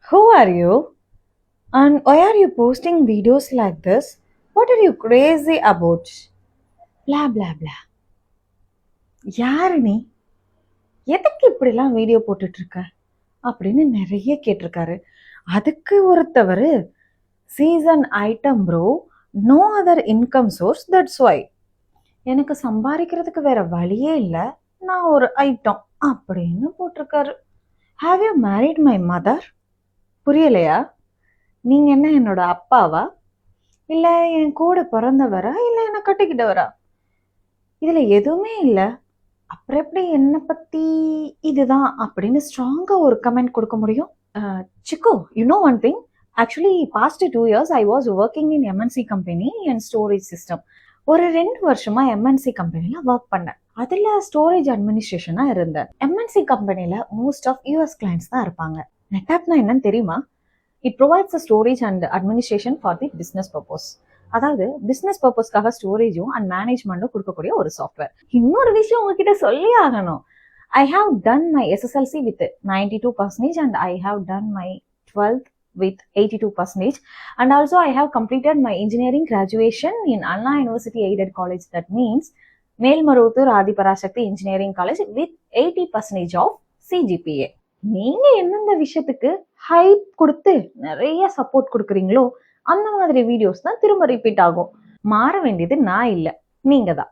Who are you? And why are you posting videos like this? What are you crazy about? Blah blah blah. யாரு நீ? எதுக்கு இப்படிலாம் video போட்டுட்டு இருக்க? அப்படின்னு நிறைய கேட்டிருக்காரு. அதுக்கு ஒருத்தவர் season item bro, no other income source, that's why. எனக்கு சம்பாதிக்கிறதுக்கு வேற வழியே இல்லை, நான் ஒரு ஐட்டம் அப்படின்னு போட்டிருக்காரு. Have you married my mother? புரியலையா? நீங்க என்ன என்னோட அப்பாவா, இல்ல என் கூட பிறந்தவரா, இல்ல என்ன கட்டிக்கிட்டவரா? இதுல எதுவுமே இல்ல. அப்புறம் எப்படி என்ன பத்தி இதுதான் அப்படின்னு ஸ்ட்ராங்கா ஒரு கமெண்ட் கொடுக்க முடியும்? சிக்கோ, you know one thing, actually past 2 years I was working in MNC company and storage system. ஒரு 2 வருஷமா எம்என்சி கம்பெனில ஒர்க் பண்ணேன். அதுல ஸ்டோரேஜ் அட்மினிஸ்ட்ரேஷனா இருந்தேன். எம்என்சி கம்பெனில மோஸ்ட் ஆஃப் யூஎஸ் கிளைண்ட்ஸ் தான் இருப்பாங்க. நெட்டாப்னா என்னன்னு தெரியுமா? It provides storage and administration for the business purpose. அதாவது பிஸ்னஸ் பர்பஸ்க்காக ஸ்டோரேஜும் அண்ட் மேனேஜ்மெண்ட்டும் கொடுக்கக்கூடிய ஒரு சாஃப்ட்வேர். இன்னொரு விஷயம் உங்ககிட்ட சொல்லி ஆகணும். I have done my SSLC with 92% and I have done my 12th with 82%, and also I have completed my engineering graduation in Anna University Aided College, that means Melmaruvathur Adhiparasakthi engineering college with 80% of CGPA. நீங்க எந்தெந்த விஷயத்துக்கு hype கொடுத்து நிறைய support கொடுக்குறீங்களோ அந்த மாதிரி videos தான் திரும்ப ரிப்பீட் ஆகும். மாற வேண்டியது நான் இல்லை, நீங்க தான்.